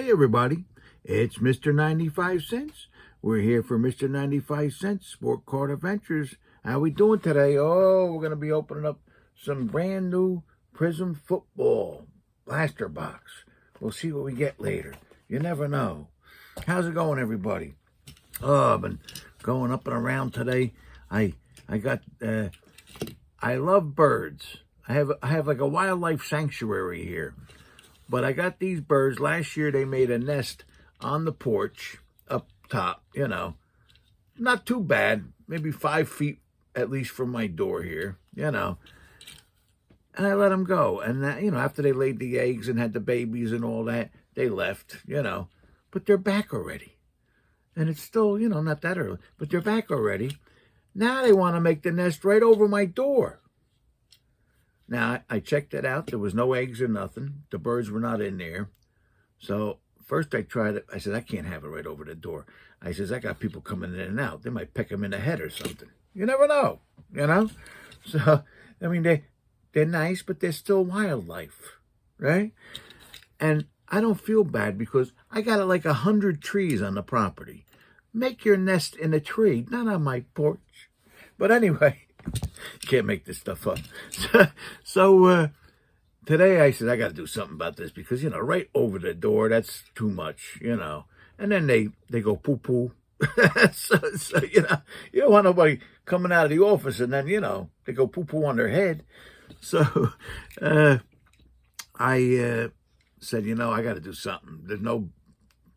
Hey everybody, it's Mr. 95 Cents. We're here for Mr. 95 Cents Sport Card Adventures. How we doing today? Oh, we're going to be opening up some brand new Prism football blaster box. We'll see what we get later. You never know. How's it going, everybody? Oh, I've been going up and around today. I love birds. I have like a wildlife sanctuary here. But I got these birds. Last year, they made a nest on the porch up top, you know. Not too bad. Maybe 5 feet at least from my door here, you know. And I let them go. And, after they laid the eggs and had the babies and all that, they left, you know. But they're back already. And it's still, not that early. But they're back already. Now they want to make the nest right over my door. Now, I checked it out. There was no eggs or nothing. The birds were not in there. So, first I tried it. I said, I can't have it right over the door. I says, I got people coming in and out. They might peck them in the head or something. You never know, So, I mean, they're nice, but they're still wildlife, right? And I don't feel bad because I got like 100 trees on the property. Make your nest in a tree, not on my porch. But anyway, can't make this stuff up. So today I said, I got to do something about this because, right over the door, that's too much, And then they go poo-poo. so, you don't want nobody coming out of the office and then, they go poo-poo on their head. So I said, I got to do something. There's no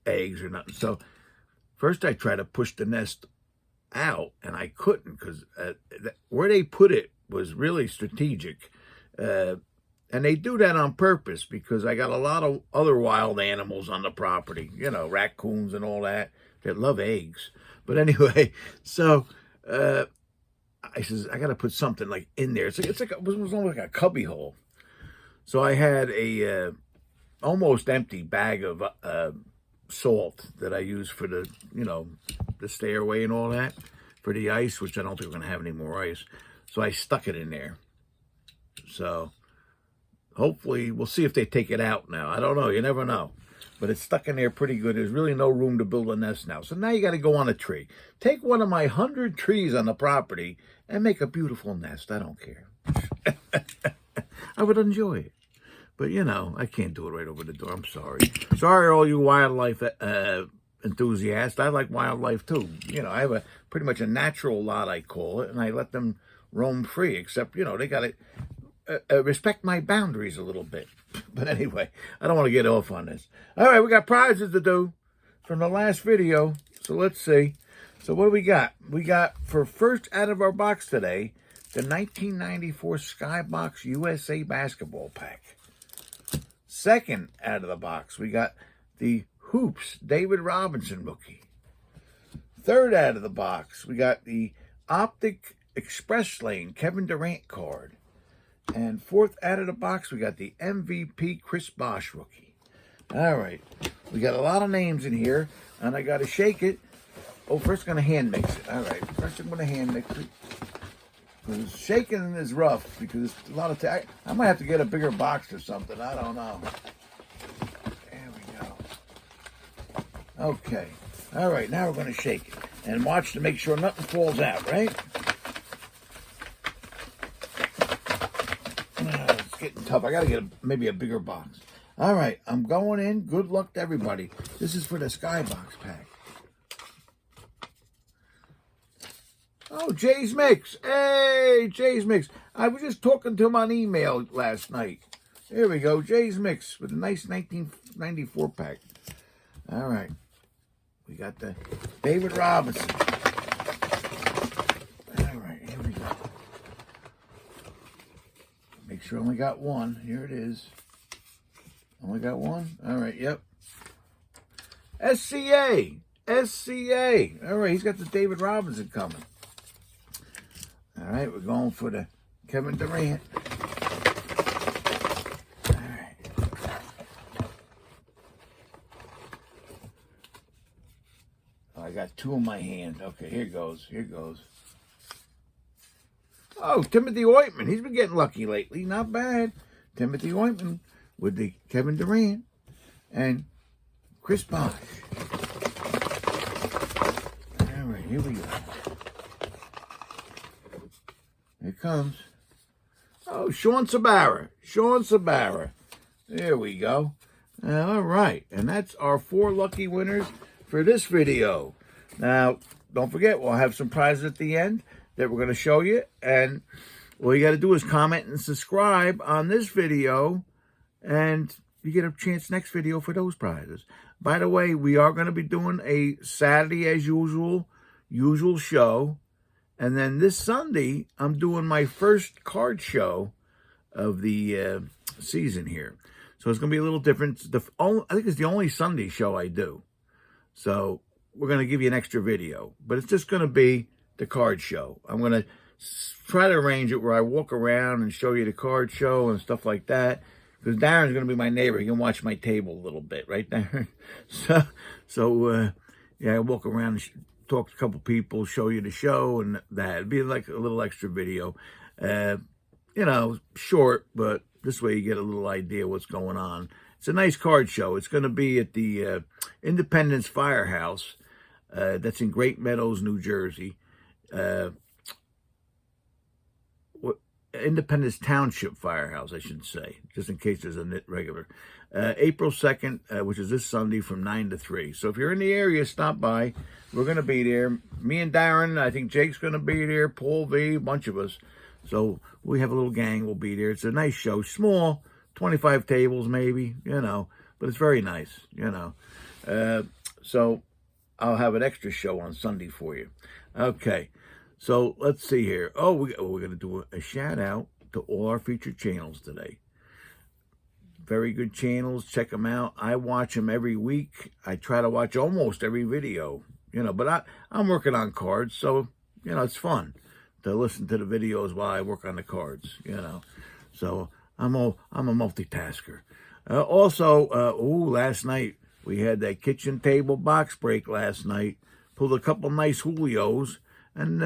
eggs or nothing. So first I tried to push the nest out, and I couldn't because where they put it was really strategic. And they do that on purpose because I got a lot of other wild animals on the property, raccoons and all that love eggs. But anyway, so I says, I got to put something like in there. It was almost like a cubby hole. So I had a almost empty bag of salt that I use for the, the stairway and all that, for the ice, which I don't think we're going to have any more ice. So I stuck it in there. So hopefully we'll see if they take it out now. I don't know. You never know. But it's stuck in there pretty good. There's really no room to build a nest now. So now you got to go on a tree. Take one of my 100 trees on the property and make a beautiful nest. I don't care. I would enjoy it. But, I can't do it right over the door. I'm sorry. Sorry, all you wildlife enthusiasts. I like wildlife, too. I have pretty much a natural lot, I call it, and I let them roam free, except, they got to respect my boundaries a little bit. But anyway, I don't want to get off on this. All right, we got prizes to do from the last video, so let's see. So what do we got? We got, for first out of our box today, the 1994 Skybox USA Basketball Pack. Second out of the box, we got the Hoops David Robinson rookie. Third out of the box, we got the Optic Express Lane Kevin Durant card. And fourth out of the box, we got the MVP Chris Bosh rookie. All right, we got a lot of names in here, and I got to shake it. Oh, first I'm going to hand mix it. All right, first I'm going to hand mix it. Because shaking is rough because a lot of time. I might have to get a bigger box or something. I don't know. There we go. Okay. All right. Now we're going to shake it and watch to make sure nothing falls out. Right? It's getting tough. I got to get maybe a bigger box. All right. I'm going in. Good luck to everybody. This is for the Skybox pack. Oh, Jay's Mix. Hey, Jay's Mix. I was just talking to him on email last night. Here we go. Jay's Mix with a nice 1994 pack. All right. We got the David Robinson. All right. Here we go. Make sure I only got one. Here it is. Only got one? All right. Yep. SCA. SCA. All right. He's got the David Robinson coming. All right, we're going for the Kevin Durant. All right. Oh, I got two in my hand. Okay, here goes. Here goes. Oh, Timothy Ointman. He's been getting lucky lately. Not bad. Timothy Ointman with the Kevin Durant. And Chris Bosh. All right, here we go. Here it comes. Oh, Sean Sabara. Sean Sabara. There we go. All right, and that's our 4 lucky winners for this video. Now, don't forget, we'll have some prizes at the end that we're going to show you. And all you got to do is comment and subscribe on this video, and you get a chance next video for those prizes. By the way, we are going to be doing a Saturday as usual show. And then this Sunday, I'm doing my first card show of the season here. So it's going to be a little different. I think it's the only Sunday show I do. So we're going to give you an extra video. But it's just going to be the card show. I'm going to try to arrange it where I walk around and show you the card show and stuff like that. Because Darren's going to be my neighbor. He can watch my table a little bit, right, Darren? Yeah, I walk around and talk to a couple people, show you the show and that. It'd be like a little extra video. You know, short, but this way you get a little idea what's going on. It's a nice card show. It's going to be at the Independence Firehouse. That's in Great Meadows, New Jersey. Independence Township Firehouse, I should say, just in case there's a regular. April 2nd, which is this Sunday from 9 to 3. So if you're in the area, stop by. We're going to be there. Me and Darren, I think Jake's going to be there, Paul V, a bunch of us. So we have a little gang. We'll be there. It's a nice show. Small, 25 tables maybe, you know, but it's very nice, you know. So I'll have an extra show on Sunday for you. Okay, so let's see here. Oh, we're going to do a shout out to all our featured channels today. Very good channels. Check them out. I watch them every week. I try to watch almost every video, you know, but I'm working on cards, so, you know, it's fun to listen to the videos while I work on the cards, you know. So I'm a multitasker. Also, last night we had that kitchen table box break last night. Pulled a couple nice Julios, and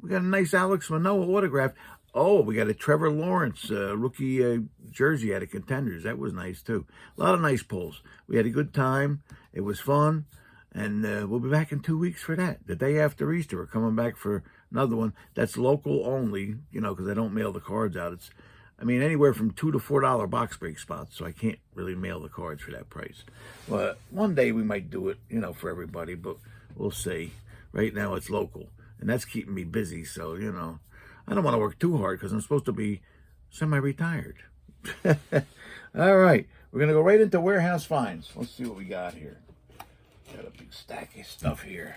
we got a nice Alex Manoah autograph. Oh, we got a Trevor Lawrence rookie jersey out of Contenders. That was nice too. A lot of nice pulls. We had a good time. It was fun. And we'll be back in 2 weeks for that. The day after Easter, we're coming back for another one. That's local only, you know, because I don't mail the cards out. It's, I mean, anywhere from $2 to $4 box break spots, so I can't really mail the cards for that price. Well, one day we might do it, you know, for everybody, but we'll see. Right now it's local, and that's keeping me busy, so, you know, I don't want to work too hard because I'm supposed to be semi-retired. All right, we're going to go right into warehouse finds. Let's see what we got here. Got a big stack of stuff here.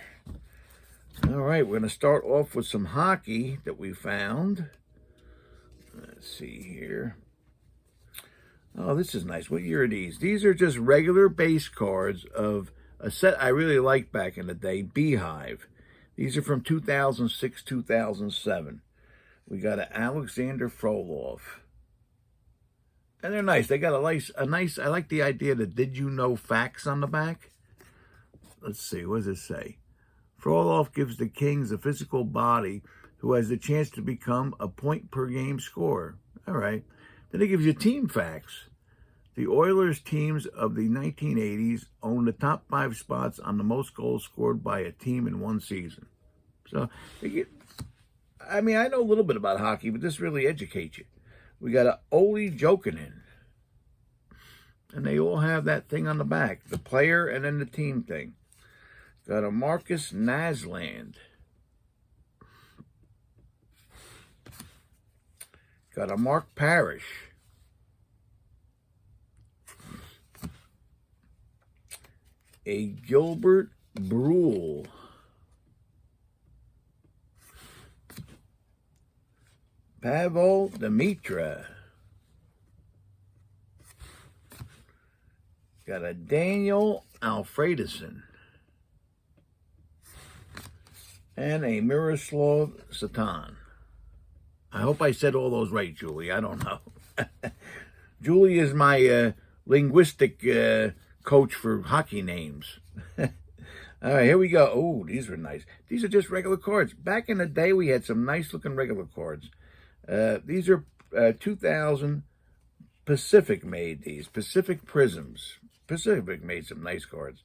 All right, we're going to start off with some hockey that we found. Let's see here. Oh, this is nice. What year are these? These are just regular base cards of a set I really liked back in the day, Beehive. These are from 2006, 2007. We got an Alexander Frolov. And they're nice. They got a nice, I like the idea that did you know facts on the back. Let's see, what does it say? Frolov gives the Kings a physical body who has the chance to become a point-per-game scorer. All right. Then it gives you team facts. The Oilers teams of the 1980s own the top 5 spots on the most goals scored by a team in one season. So, I mean, I know a little bit about hockey, but this really educates you. We got a Olli Jokinen. And they all have that thing on the back, the player and then the team thing. Got a Marcus Naslund. Got a Mark Parrish. A Gilbert Brule. Pavel Demitra. Got a Daniel Alfredson. And a Miroslav Satan. I hope I said all those right, Julie. I don't know. Julie is my linguistic coach for hockey names. All right, here we go. Oh, these are nice. These are just regular cards. Back in the day, we had some nice-looking regular cards. These are 2000 Pacific made these. Pacific Prisms. Pacific made some nice cards.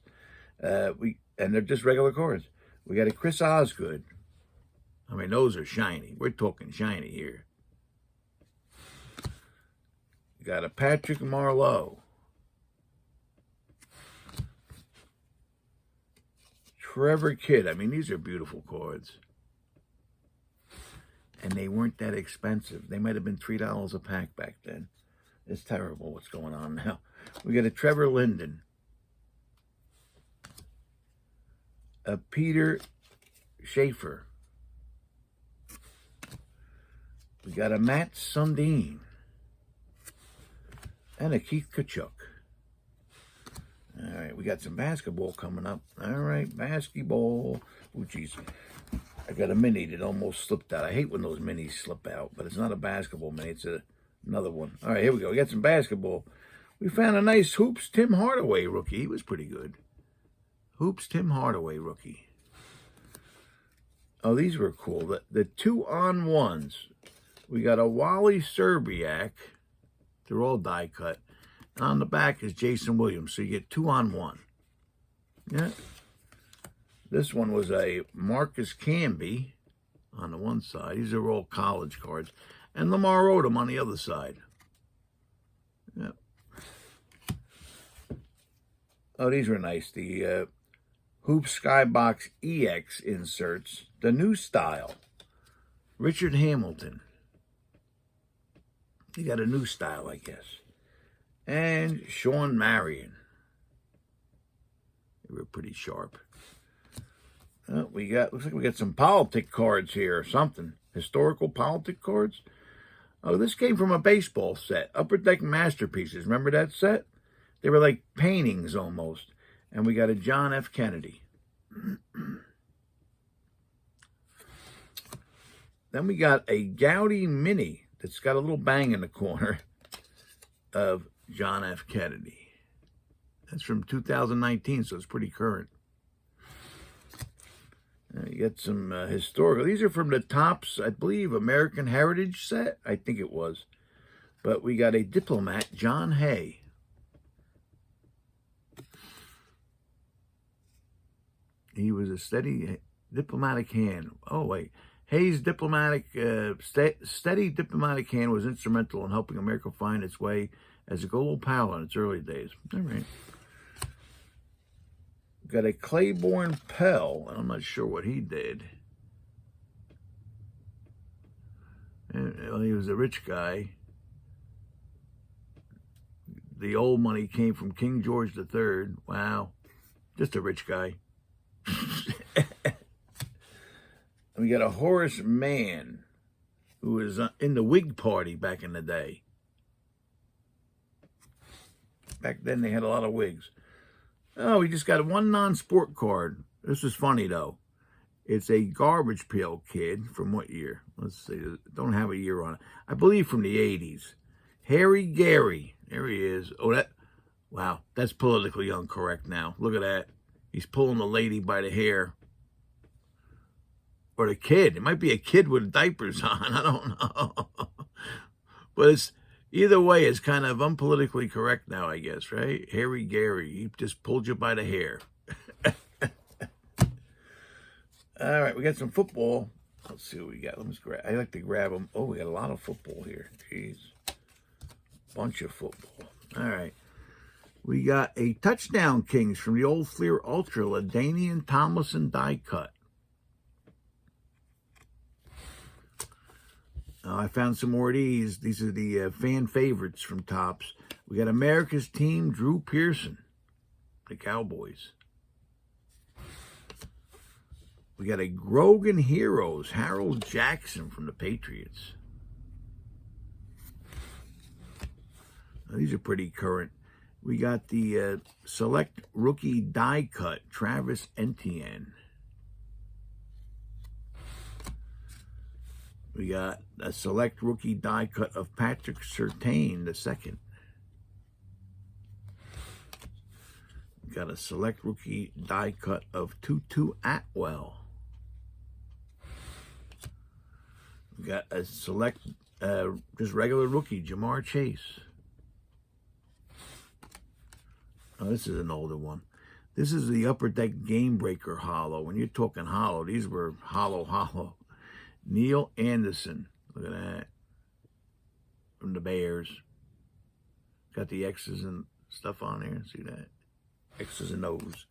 And they're just regular cards. We got a Chris Osgood. I mean, those are shiny. We're talking shiny here. We got a Patrick Marleau. Trevor Kidd. I mean, these are beautiful cards. And they weren't that expensive. They might have been $3 a pack back then. It's terrible what's going on now. We got a Trevor Linden. A Peter Schaefer. We got a Matt Sundin. And a Keith Kachuk. All right, we got some basketball coming up. All right, basketball. Oh, geez. I got a mini that almost slipped out. I hate when those minis slip out, but it's not a basketball mini. It's another one. All right, here we go. We got some basketball. We found a nice Hoops Tim Hardaway rookie. He was pretty good. Hoops Tim Hardaway rookie. Oh, these were cool. The 2-on-1s. We got a Wally Serbiak. They're all die cut. And on the back is Jason Williams. So you get 2-on-1. Yeah. This one was a Marcus Camby on the one side. These are all college cards. And Lamar Odom on the other side. Yep. Oh, these were nice. The Hoop Skybox EX inserts. The new style. Richard Hamilton. He got a new style, I guess. And Sean Marion. They were pretty sharp. Looks like we got some politic cards here or something. Historical politic cards. Oh, this came from a baseball set. Upper Deck Masterpieces. Remember that set? They were like paintings almost. And we got a John F. Kennedy. Then we got a Gowdy Mini that's got a little bang in the corner of John F. Kennedy. That's from 2019, so it's pretty current. You got some historical. These are from the Topps, I believe, American Heritage set. I think it was. But we got a Diplomat, John Hay. He was a steady diplomatic hand. Oh, wait. Hayes' steady diplomatic hand was instrumental in helping America find its way as a global power in its early days. All right. Got a Claiborne Pell, and I'm not sure what he did. Well, he was a rich guy. The old money came from King George III. Wow. Just a rich guy. We got a Horace Mann, who was in the Whig Party back in the day. Back then, they had a lot of Whigs. Oh, we just got one non-sport card. This is funny, though. It's a Garbage Pail Kid from what year? Let's see. Don't have a year on it. I believe from the 80s. Harry Gary. There he is. Oh, wow, that's politically incorrect now. Look at that. He's pulling the lady by the hair. Or the kid. It might be a kid with diapers on. I don't know. But it's either way, it's kind of unpolitically correct now, I guess, right? Harry Gary. He just pulled you by the hair. All right, we got some football. Let's see what we got. I like to grab them. Oh, we got a lot of football here. Jeez. Bunch of football. All right. We got a Touchdown Kings from the old Fleer Ultra, LaDainian Tomlinson die cut. I found some more of these. These are the fan favorites from Topps. We got America's Team, Drew Pearson, the Cowboys. We got a Grogan Heroes, Harold Jackson from the Patriots. Now, these are pretty current. We got the Select Rookie die cut, Travis Etienne. We got a Select Rookie die cut of Patrick Surtain II. We got a Select Rookie die cut of Tutu Atwell. We got a Select, just regular rookie, Jamar Chase. Oh, this is an older one. This is the Upper Deck Game Breaker Hollow. When you're talking hollow, these were hollow. Neil Anderson. Look at that. From the Bears. Got the X's and stuff on there. See that? X's and O's.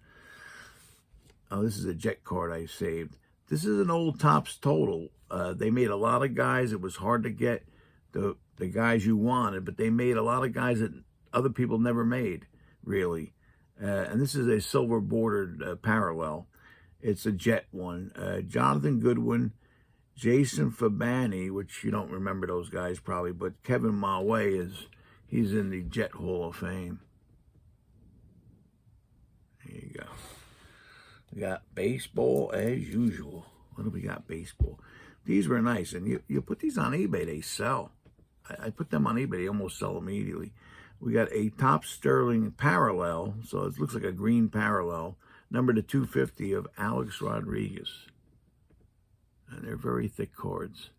Oh, this is a Jet card I saved. This is an old Topps Total. They made a lot of guys. It was hard to get the guys you wanted, but they made a lot of guys that other people never made, really. And this is a silver bordered parallel. It's a Jet one. Jonathan Goodwin, Jason Fabani, which you don't remember those guys probably, but Kevin Mawe he's in the Jet Hall of Fame. There you go. We got baseball as usual. What do we got? Baseball. These were nice, and you put these on eBay, they sell. I put them on eBay, they almost sell immediately. We got a Topps Sterling parallel, so it looks like a green parallel, number to 250 of Alex Rodriguez. And they're very thick cards.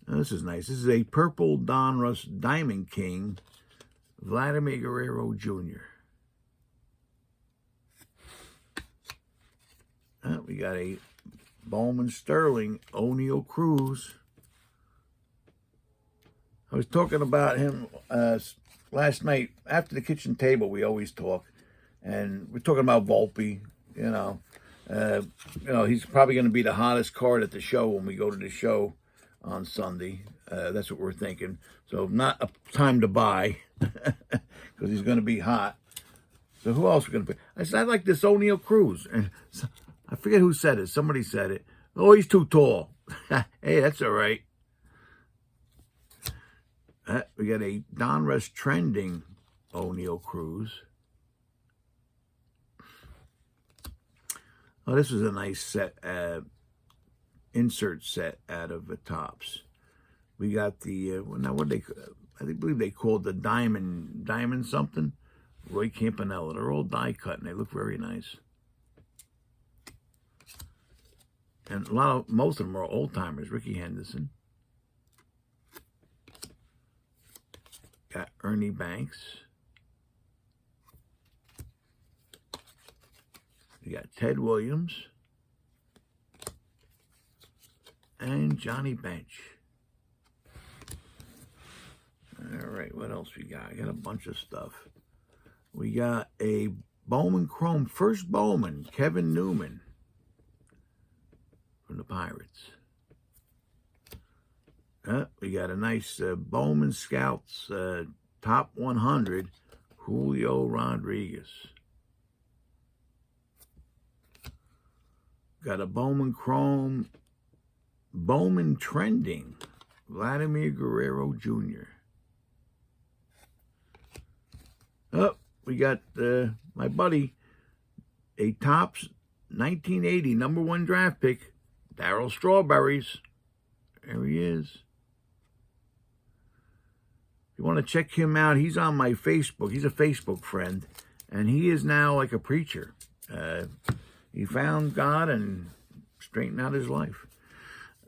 Now, this is nice. This is a purple Donruss Diamond King, Vladimir Guerrero Jr. We got a Bowman Sterling O'Neal Cruz. I was talking about him last night. After the kitchen table, we always talk. And we're talking about Volpe, you know. He's probably going to be the hottest card at the show when we go to the show on Sunday. That's what we're thinking. So not a time to buy because he's going to be hot. So who else are we going to put? I said, I like this O'Neal Cruz. And I forget who said it. Somebody said it. Oh, he's too tall. Hey, that's all right. We got a Donruss Trending O'Neal Cruz. Oh, this was a nice set, insert set out of the Topps. We got the, now what I believe they called the Diamond something. Roy Campanella. They're all die cut and they look very nice. And most of them are old timers. Ricky Henderson. Got Ernie Banks. We got Ted Williams. And Johnny Bench. All right, what else we got? I got a bunch of stuff. We got a Bowman Chrome, first Bowman, Kevin Newman from the Pirates. We got a nice Bowman Scouts Top 100, Julio Rodriguez. Got a Bowman Chrome, Bowman Trending, Vladimir Guerrero Jr. Oh, we got my buddy, a Topps 1980 #1 draft pick, Darryl Strawberries. There he is. If you want to check him out, he's on my Facebook. He's a Facebook friend, and he is now like a preacher. He found God and straightened out his life.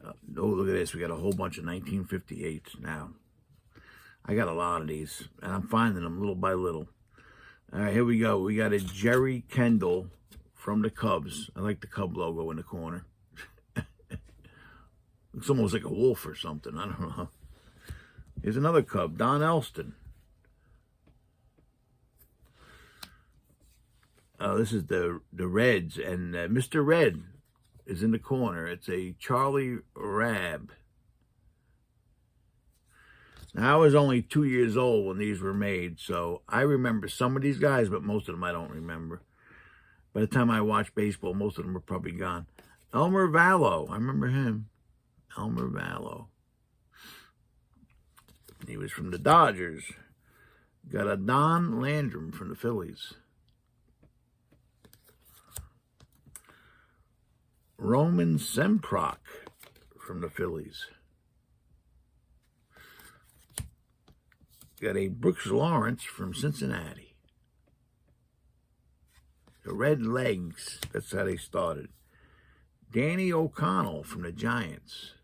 Oh, look at this. We got a whole bunch of 1958s now. I got a lot of these, and I'm finding them little by little. All right, here we go. We got a Jerry Kendall from the Cubs. I like the Cub logo in the corner. Looks almost like a wolf or something. I don't know. Here's another Cub, Don Elston. Oh, this is the Reds, and Mr. Red is in the corner. It's a Charlie Rabb. Now, I was only 2 years old when these were made, so I remember some of these guys, but most of them I don't remember. By the time I watched baseball, most of them were probably gone. Elmer Vallow, I remember him. Elmer Vallow. He was from the Dodgers. Got a Don Landrum from the Phillies. Roman Semprock from the Phillies. Got a Brooks Lawrence from Cincinnati. The Red Legs, that's how they started. Danny O'Connell from the Giants.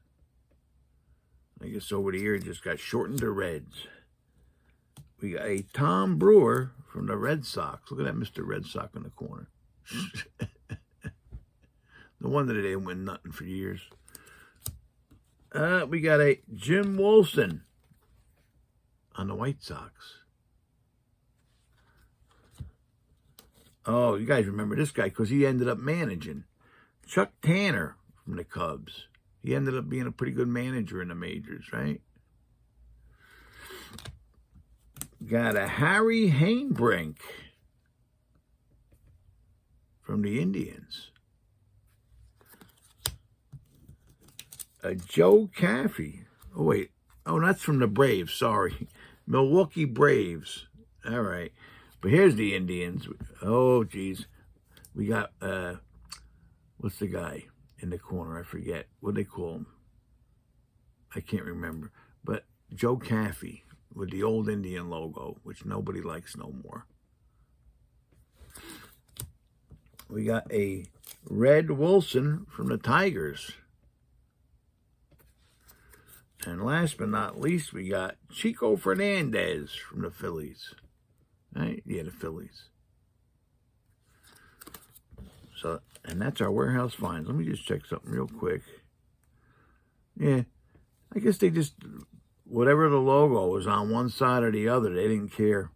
I guess over the years just got shortened to Reds. We got a Tom Brewer from the Red Sox. Look at that Mr. Red Sox in the corner. No wonder they didn't win nothing for years. We got a Jim Wilson on the White Sox. Oh, you guys remember this guy because he ended up managing. Chuck Tanner from the Cubs. He ended up being a pretty good manager in the majors, right? Got a Harry Hainbrink from the Indians. A Joe Caffey. Oh, wait. Oh, that's from the Braves. Sorry. Milwaukee Braves. All right. But here's the Indians. Oh, geez. We got, what's the guy in the corner? I forget. What do they call him? I can't remember. But Joe Caffey with the old Indian logo, which nobody likes no more. We got a Red Wilson from the Tigers. And last but not least, we got Chico Fernandez from the Phillies. Right? Yeah, the Phillies. So, and that's our warehouse finds. Let me just check something real quick. Yeah, I guess they just, whatever the logo was on one side or the other, they didn't care.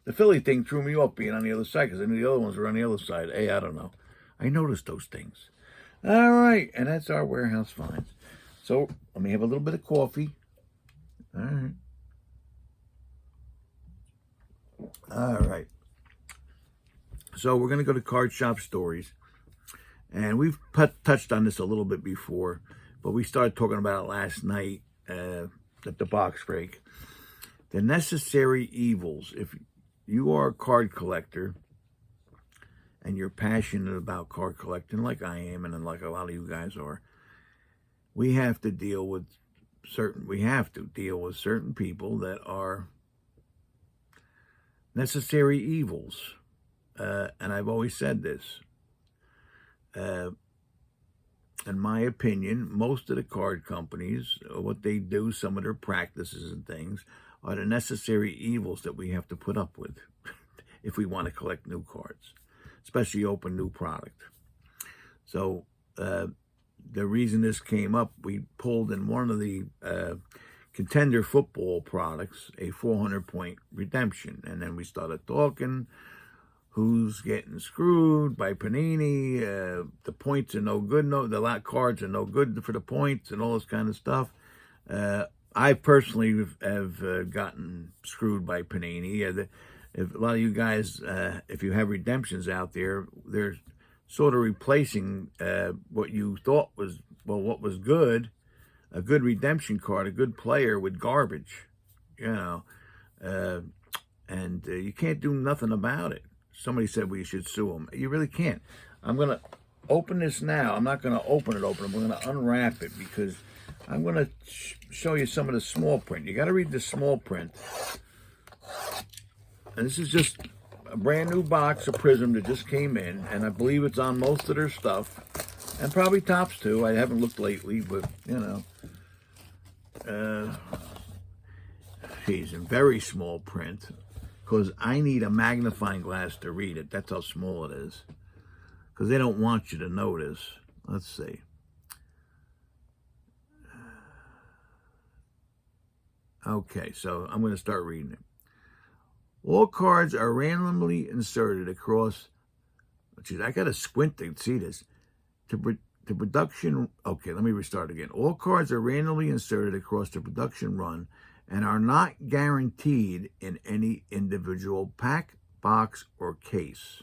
The Philly thing threw me off being on the other side because I knew the other ones were on the other side. Hey, I don't know. I noticed those things. All right, and that's our warehouse finds. So let me have a little bit of coffee. All right. All right. So we're going to go to Card Shop Stories. And we've touched on this a little bit before, but we started talking about it last night at the box break. The necessary evils. If you are a card collector and you're passionate about card collecting like I am and like a lot of you guys are, we have to deal with certain people that are necessary evils. And I've always said this. In my opinion, most of the card companies, what they do, some of their practices and things, are the necessary evils that we have to put up with if we want to collect new cards, especially open new product. So the reason this came up, we pulled in one of the Contender football products, a 400-point redemption. And then we started talking, who's getting screwed by Panini, the points are no good, the cards are no good for the points and all this kind of stuff. I personally have gotten screwed by Panini. If a lot of you guys, if you have redemptions out there, they're sort of replacing what you thought was, what was good, a good redemption card, a good player with garbage, and you can't do nothing about it. Somebody said we should sue them. You really can't. I'm going to open this now. I'm not going to open it. I'm going to unwrap it because I'm going to show you some of the small print. You got to read the small print. And this is just a brand new box of Prism that just came in, and I believe it's on most of their stuff, and probably Topps too. I haven't looked lately, but geez, in very small print, because I need a magnifying glass to read it. That's how small it is, because they don't want you to notice. Let's see. Okay, so I'm going to start reading it. All cards are randomly inserted across, geez, I got to squint to see this, to production, okay, let me restart again. All cards are randomly inserted across the production run and are not guaranteed in any individual pack, box, or case.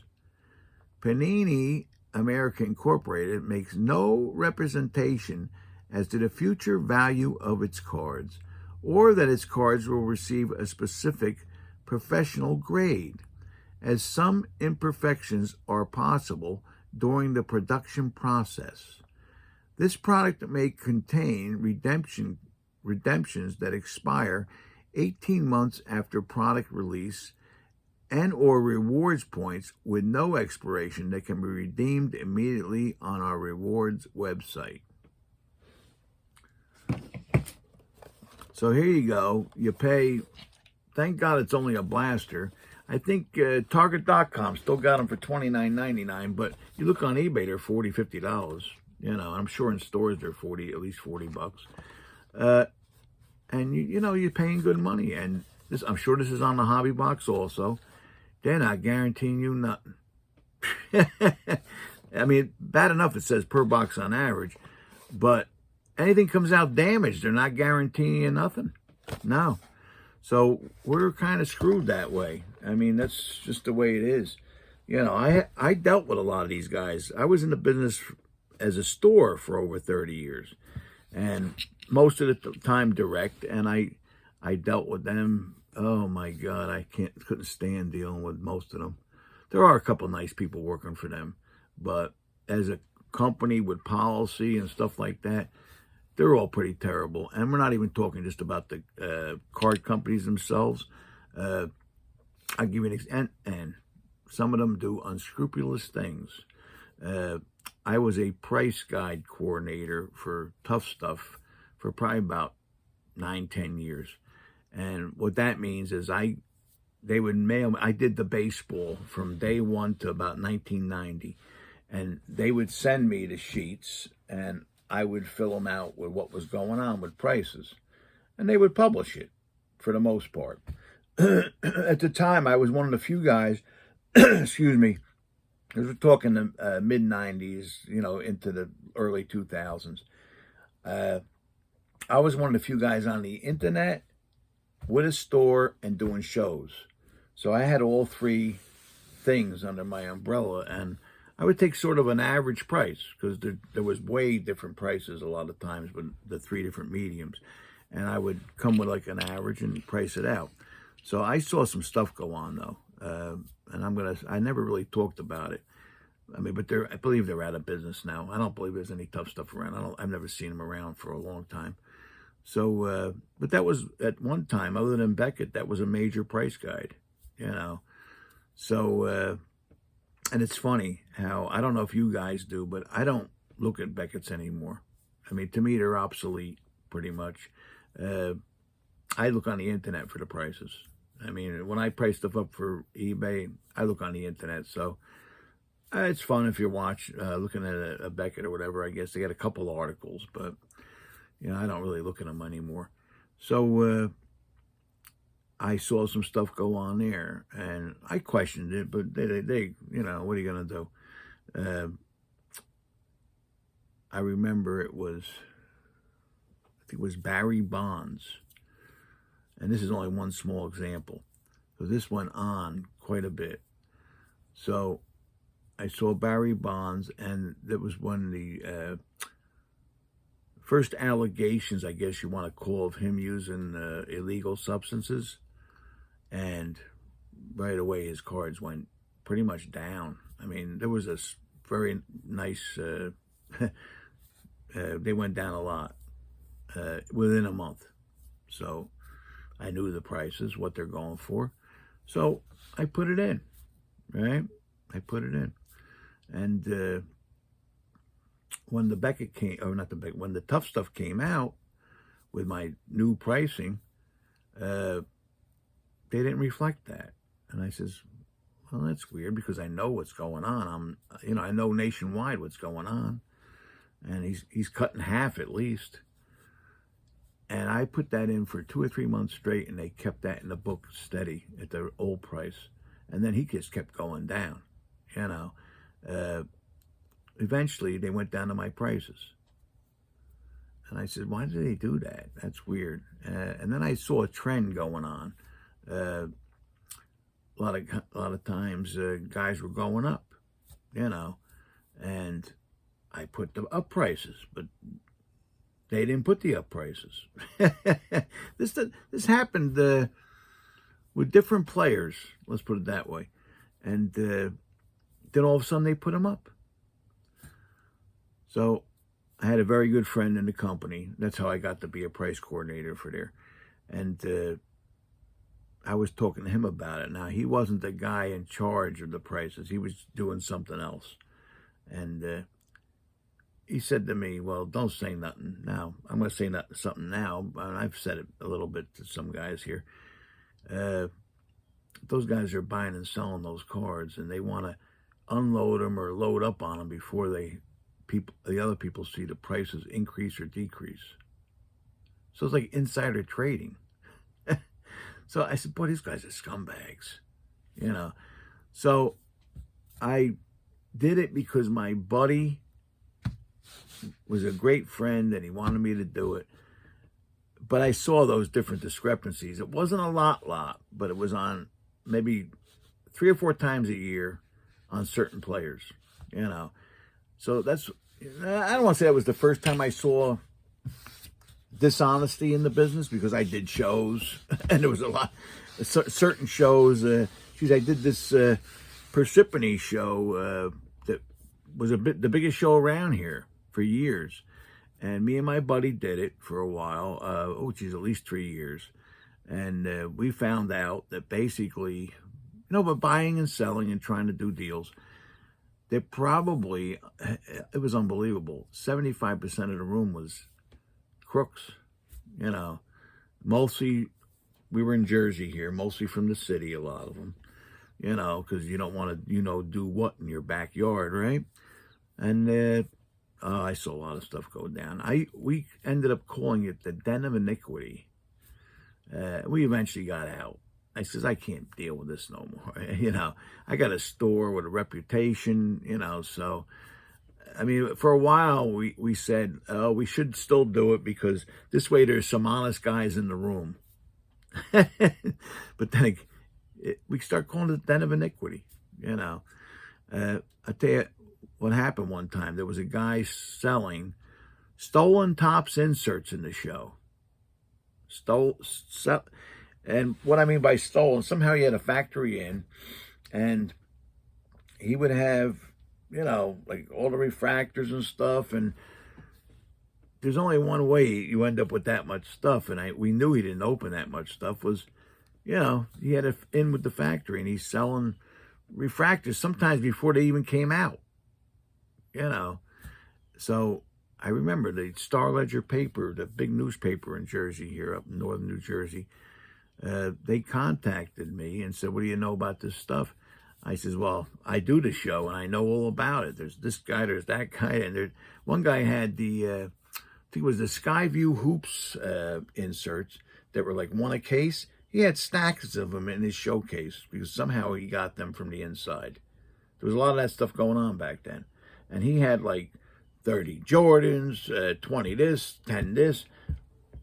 Panini America Incorporated makes no representation as to the future value of its cards, or that its cards will receive a specific professional grade, as some imperfections are possible during the production process. This product may contain redemptions that expire 18 months after product release and or rewards points with no expiration that can be redeemed immediately on our rewards website. So here you go. You pay, thank God it's only a blaster. I think Target.com still got them for $29.99, but you look on eBay, they're $40, $50. You know, I'm sure in stores they're 40, at least $40. And you know, you're paying good money. And this, I'm sure this is on the hobby box also. They're not guaranteeing you nothing. I mean, bad enough it says per box on average, but anything comes out damaged, they're not guaranteeing you nothing. No. So we're kind of screwed that way. I mean, that's just the way it is. You know, I dealt with a lot of these guys. I was in the business as a store for over 30 years. And most of the time direct. And I dealt with them. Oh, my God. I couldn't stand dealing with most of them. There are a couple nice people working for them. But as a company with policy and stuff like that, they're all pretty terrible. And we're not even talking just about the card companies themselves. I'll give you an example. And some of them do unscrupulous things. I was a price guide coordinator for Tough Stuff for probably about 9-10 years. And what that means is they would mail me. I did the baseball from day one to about 1990. And they would send me the sheets, and I would fill them out with what was going on with prices. And they would publish it for the most part. At the time, I was one of the few guys, excuse me, because we're talking the mid-90s, you know, into the early 2000s. I was one of the few guys on the internet with a store and doing shows. So I had all three things under my umbrella, and I would take sort of an average price because there was way different prices a lot of times with the three different mediums. And I would come with like an average and price it out. So I saw some stuff go on though. And I never really talked about it. I mean, but I believe they're out of business now. I don't believe there's any Tough Stuff around. I've never seen them around for a long time. So, but that was at one time, other than Beckett, that was a major price guide, you know. So, and it's funny how, I don't know if you guys do, but I don't look at Beckett's anymore. I mean, to me, they're obsolete pretty much. I look on the internet for the prices. I mean, when I price stuff up for eBay, I look on the internet. So it's fun if you watch, looking at a Beckett or whatever. I guess they got a couple articles, but, you know, I don't really look at them anymore. So I saw some stuff go on there, and I questioned it, but they you know, what are you going to do? I remember I think it was Barry Bonds. And this is only one small example. So this went on quite a bit. So I saw Barry Bonds, and that was when the first allegations, I guess you want to call, of him using illegal substances. And right away his cards went pretty much down. I mean, there was this very nice, they went down a lot within a month. So I knew the prices, what they're going for. So I put it in, right? I put it in. And when the Beckett came, or not the Beckett, when the Tough Stuff came out with my new pricing, they didn't reflect that. And I says, well, that's weird because I know what's going on. I know nationwide what's going on. And he's cut in half at least. And I put that in for 2 or 3 months straight, and they kept that in the book steady at the old price. And then he just kept going down, you know. Eventually, they went down to my prices. And I said, why did they do that? That's weird. And then I saw a trend going on. A lot of times, guys were going up, you know. And I put the up prices, but they didn't put the up prices. This happened with different players, let's put it that way. And then all of a sudden they put them up. So I had a very good friend in the company. That's how I got to be a price coordinator for there. And I was talking to him about it. Now, he wasn't the guy in charge of the prices. He was doing something else. And he said to me, well, don't say nothing now. I'm going to say something now, and I've said it a little bit to some guys here. Those guys are buying and selling those cards, and they want to unload them or load up on them before the other people see the prices increase or decrease. So it's like insider trading. So I said, boy, these guys are scumbags, you know. So I did it because my buddy was a great friend and he wanted me to do it. But I saw those different discrepancies. It wasn't a lot, but it was on maybe 3 or 4 times a year on certain players, you know. So that's, I don't want to say that was the first time I saw dishonesty in the business, because I did shows and there was a lot, certain shows. I did this Persephone show that was the biggest show around here for years. And me and my buddy did it for a while, at least 3 years. And we found out that basically, by buying and selling and trying to do deals, it was unbelievable. 75% of the room was crooks, Mostly, we were in Jersey here, mostly from the city, a lot of them, because you don't want to, do what in your backyard, right? And I saw a lot of stuff go down. We ended up calling it the Den of Iniquity. We eventually got out. I says, I can't deal with this no more. I got a store with a reputation, so, I mean, for a while we said, oh, we should still do it because this way there's some honest guys in the room. But then we start calling it the Den of Iniquity, I tell you what happened one time. There was a guy selling stolen Topps inserts in the show. And what I mean by stolen, somehow he had a factory in, and he would have, like all the refractors and stuff, and there's only one way you end up with that much stuff, and we knew he didn't open that much stuff, was, he had it in with the factory, and he's selling refractors sometimes before they even came out, So I remember the Star Ledger paper, the big newspaper in Jersey here, up in northern New Jersey, they contacted me and said, what do you know about this stuff? I says, well, I do the show and I know all about it. There's this guy, there's that guy. And one guy had the, I think it was the Skyview Hoops inserts that were like one a case. He had stacks of them in his showcase because somehow he got them from the inside. There was a lot of that stuff going on back then. And he had like 30 Jordans, 20 this, 10 this.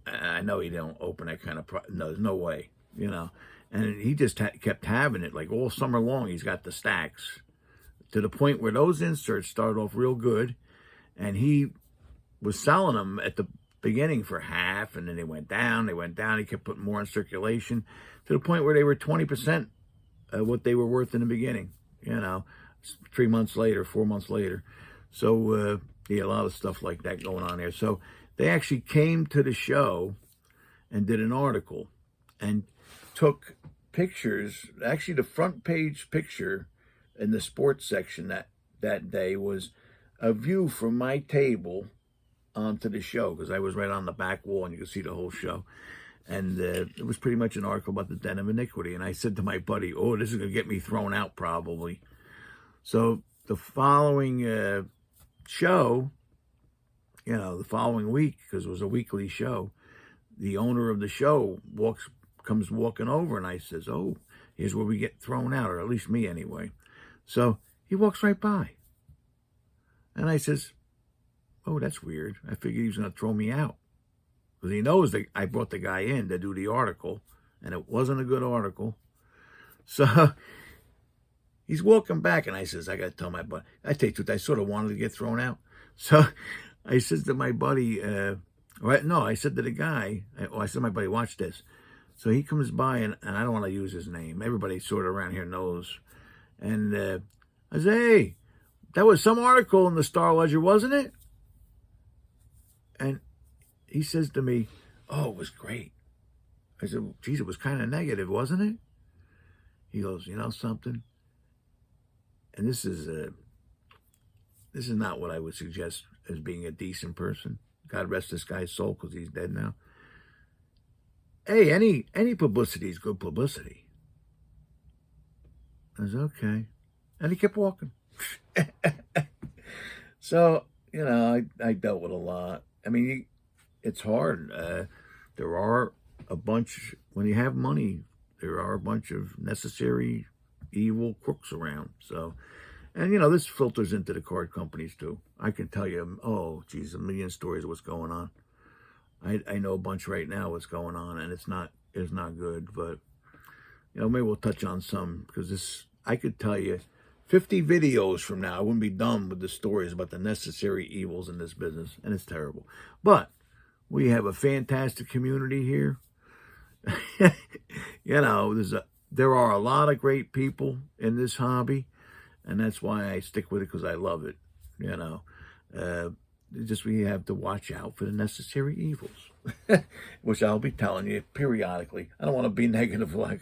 I know he don't open that kind of no, there's no way, And he just kept having it like all summer long. He's got the stacks to the point where those inserts started off real good, and he was selling them at the beginning for half, and then they went down. He kept putting more in circulation to the point where they were 20% of what they were worth in the beginning. 3 months later, 4 months later. So a lot of stuff like that going on there. So they actually came to the show and did an article and took pictures. Actually, the front page picture in the sports section that day was a view from my table onto the show, because I was right on the back wall and you could see the whole show. And it was pretty much an article about the Den of Iniquity. And I said to my buddy, oh, this is going to get me thrown out probably. So the following show, the following week, because it was a weekly show, the owner of the show comes walking over, and I says, oh, here's where we get thrown out, or at least me anyway. So he walks right by. And I says, oh, that's weird. I figured he was going to throw me out. Because he knows that I brought the guy in to do the article, and it wasn't a good article. So he's walking back, and I says, I got to tell my buddy. I tell you the truth, I sort of wanted to get thrown out. So I says to my buddy, I said to the guy, I said to my buddy, watch this. So he comes by, and I don't want to use his name. Everybody sort of around here knows. And I said, hey, that was some article in the Star Ledger, wasn't it? And he says to me, oh, it was great. I said, well, geez, it was kind of negative, wasn't it? He goes, you know something? And this is not what I would suggest as being a decent person. God rest this guy's soul because he's dead now. Hey, any publicity is good publicity. I was okay. And he kept walking. So, you know, I dealt with a lot. I mean, it's hard. There are a bunch, when you have money, there are a bunch of necessary evil crooks around. So, and, you know, this filters into the card companies, too. I can tell you, oh, geez, a million stories of what's going on. I know a bunch right now what's going on, and it's not good. But, you know, maybe we'll touch on some, because this, I could tell you 50 videos from now, I wouldn't be done with the stories about the necessary evils in this business, and it's terrible. But we have a fantastic community here. You know, there are a lot of great people in this hobby, and that's why I stick with it, because I love it. You know, just we have to watch out for the necessary evils, which I'll be telling you periodically. I don't want to be negative like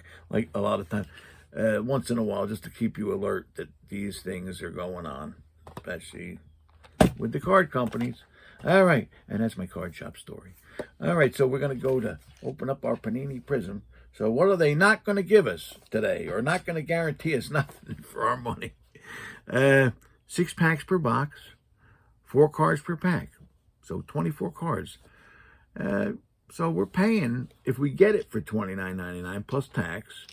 a lot of times. Once in a while, just to keep you alert that these things are going on, especially with the card companies. All right, and that's my card shop story. All right, so we're going to go to open up our Panini Prism. So what are they not going to give us today, or not going to guarantee us nothing for our money? 6 packs per box, 4 cards per pack, so 24 cards. So we're paying, if we get it for $29.99 plus tax,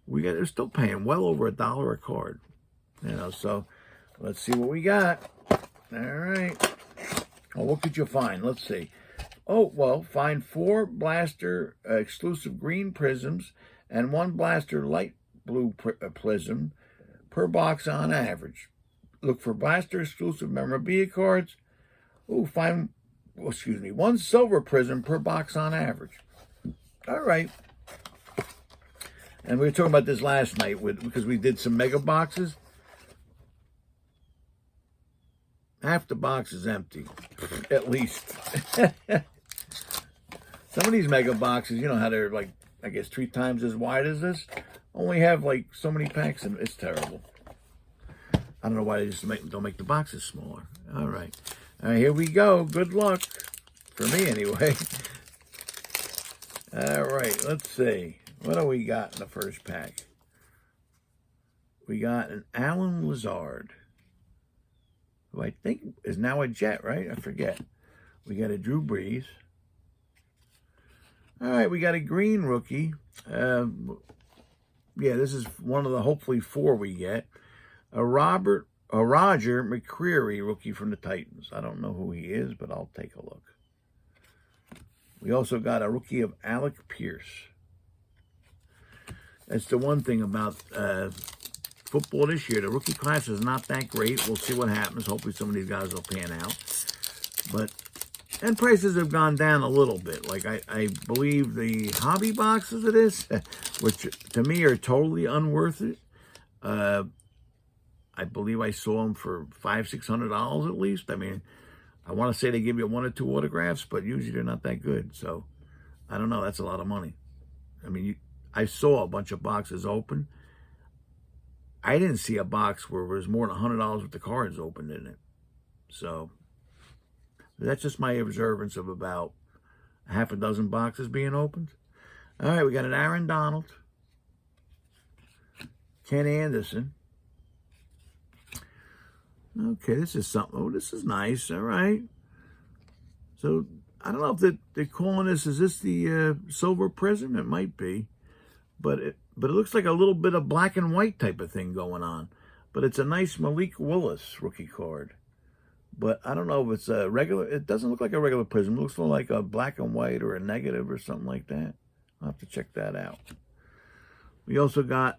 they're still paying well over $1 a card. You know, so let's see what we got. All right. Oh, what could you find? Let's see. Oh, well, find 4 blaster exclusive green prisms and 1 blaster light blue prism per box on average. Look for blaster exclusive memorabilia cards. Oh, find, well, excuse me, 1 silver prism per box on average. All right. And we were talking about this last night because we did some mega boxes. Half the box is empty, at least. Some of these mega boxes, you know how they're like, I guess 3 times as wide as this, only have like so many packs in it. It's terrible. I don't know why they just don't make the boxes smaller. All right. All right, here we go. Good luck. For me, anyway. All right, let's see. What do we got in the first pack? We got an Alan Lazard, who I think is now a Jet, right? I forget. We got a Drew Brees. All right, we got a green rookie. Yeah, this is one of the hopefully 4 we get. A Roger McCreary rookie from the Titans. I don't know who he is, but I'll take a look. We also got a rookie of Alec Pierce. That's the one thing about football this year. The rookie class is not that great. We'll see what happens. Hopefully some of these guys will pan out. And prices have gone down a little bit. Like I believe the hobby boxes of this, which to me are totally unworth it. I believe I saw them for $500-600 at least. I mean, I want to say they give you 1 or 2 autographs, but usually they're not that good. So I don't know. That's a lot of money. I mean, I saw a bunch of boxes open. I didn't see a box where there was more than $100 with the cards opened in it. So that's just my observance of about a half a dozen boxes being opened. All right, we got an Aaron Donald, Ken Anderson. Okay, this is something. Oh, this is nice. All right. So I don't know if they're calling this. Is this the silver prism? It might be, but it looks like a little bit of black and white type of thing going on. But it's a nice Malik Willis rookie card. But I don't know if it's a regular. It doesn't look like a regular prism. It looks more like a black and white or a negative or something like that. I'll have to check that out. We also got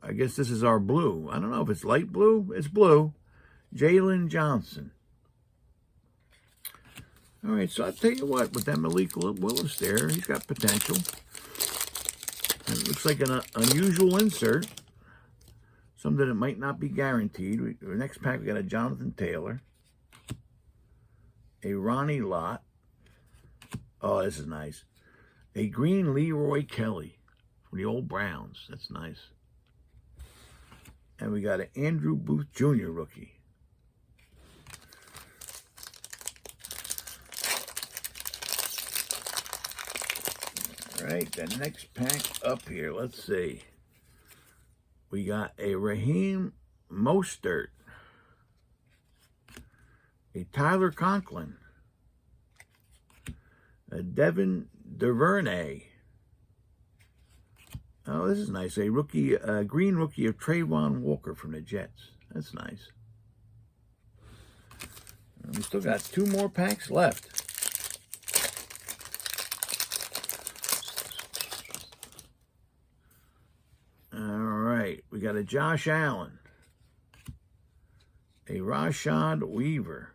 I guess this is our blue. I don't know if it's light blue. It's blue. Jalen Johnson. All right, so I'll tell you what, with that Malik Willis there, he's got potential. And it looks like an unusual insert. Something that might not be guaranteed. The next pack, we got a Jonathan Taylor. A Ronnie Lott. Oh, this is nice. A green Leroy Kelly from the old Browns. That's nice. And we got an Andrew Booth Jr. rookie. right, the next pack up here. Let's see. We got a Raheem Mostert, a Tyler Conklin, a Devin DuVernay. Oh, this is nice. A rookie, green rookie of Trayvon Walker from the Jets. That's nice. And we still got 2 more packs left. All right, we got a Josh Allen, a Rashad Weaver.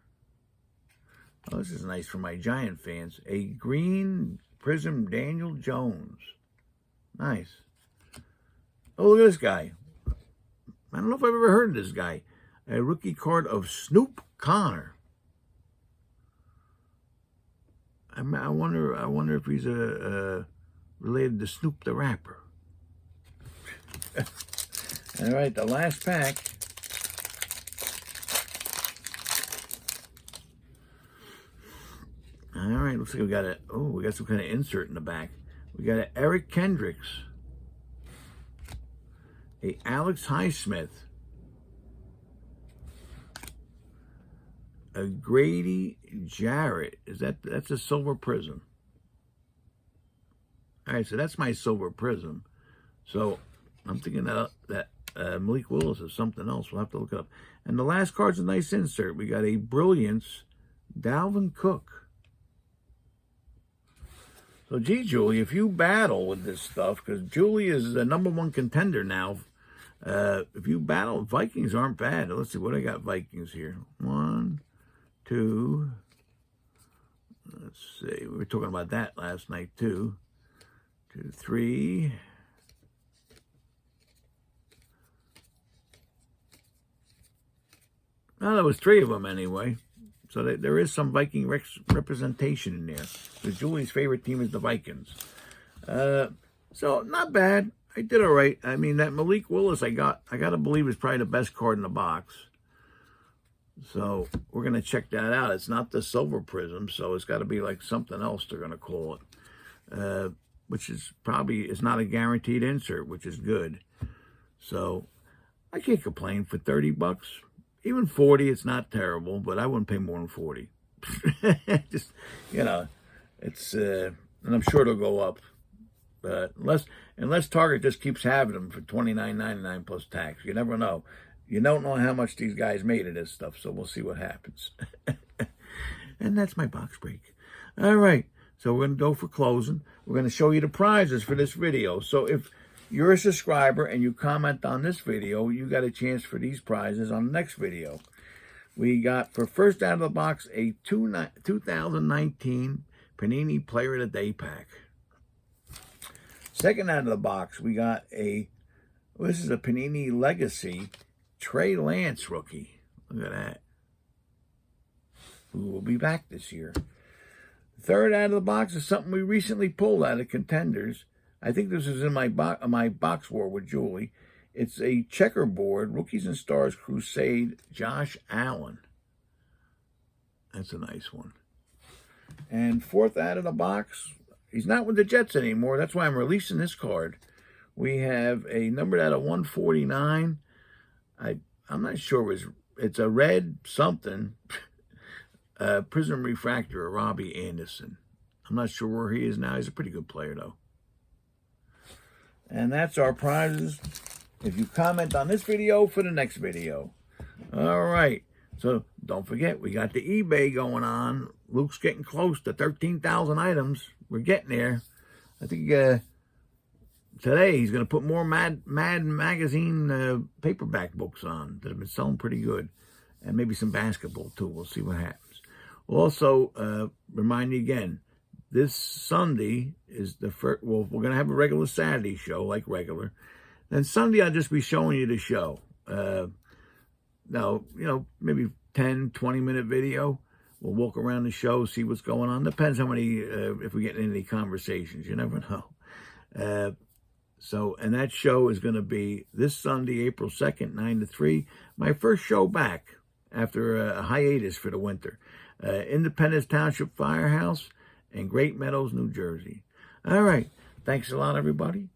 Oh, this is nice for my Giant fans. A green prism Daniel Jones. Nice. Oh, look at this guy. I don't know if I've ever heard of this guy. A rookie card of Snoop Connor. I wonder if he's related to Snoop the rapper. All right, the last pack. All right, looks like we got we got some kind of insert in the back. We got an Eric Kendricks, a Alex Highsmith, a Grady Jarrett. That's a silver prism? All right, so that's my silver prism. So I'm thinking that Malik Willis is something else. We'll have to look it up. And the last card's a nice insert. We got a Brilliance Dalvin Cook. So, gee, Julie, if you battle with this stuff, because Julie is the #1 contender now, if you battle, Vikings aren't bad. Let's see, what I got Vikings here. 1, 2, let's see. We were talking about that last night, too. 2, 3. Well, there was 3 of them anyway. So there is some Viking representation in there. Because Julie's favorite team is the Vikings. So not bad. I did all right. I mean, that Malik Willis I got to believe is probably the best card in the box. So we're going to check that out. It's not the silver prism, so it's got to be like something else they're going to call it. Which is not a guaranteed insert, which is good. So I can't complain for $30. Even 40, it's not terrible, but I wouldn't pay more than 40. Just, it's, and I'm sure it'll go up. But unless Target just keeps having them for $29.99 plus tax. You never know. You don't know how much these guys made of this stuff, so we'll see what happens. And that's my box break. All right, so we're going to go for closing. We're going to show you the prizes for this video. So if you're a subscriber and you comment on this video, you got a chance for these prizes on the next video. We got, for first out of the box, a 2019 Panini Player of the Day pack. Second out of the box, we got this is a Panini Legacy Trey Lance rookie. Look at that. Who will be back this year. Third out of the box is something we recently pulled out of Contenders. I think this is in my box war with Julie. It's a checkerboard, Rookies and Stars Crusade, Josh Allen. That's a nice one. And fourth out of the box, he's not with the Jets anymore. That's why I'm releasing this card. We have a numbered out of 149. I'm not sure it's a red something. Prism Refractor of Robbie Anderson. I'm not sure where he is now. He's a pretty good player, though. And that's our prizes. If you comment on this video for the next video. All right. So don't forget, we got the eBay going on. Luke's getting close to 13,000 items. We're getting there. I think today he's going to put more Mad Magazine paperback books on that have been selling pretty good. And maybe some basketball, too. We'll see what happens. We'll also remind you again, this Sunday is the first. Well, we're going to have a regular Saturday show, like regular. Then Sunday, I'll just be showing you the show. Now, maybe 10, 20-minute video. We'll walk around the show, see what's going on. Depends how many, if we get into any conversations. You never know. And that show is going to be this Sunday, April 2nd, 9 to 3. My first show back after a hiatus for the winter. Independence Township Firehouse in Great Meadows, New Jersey. All right. Thanks a lot, everybody.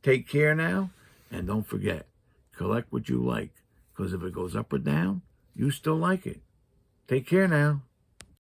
Take care now. And don't forget, collect what you like. Because if it goes up or down, you still like it. Take care now.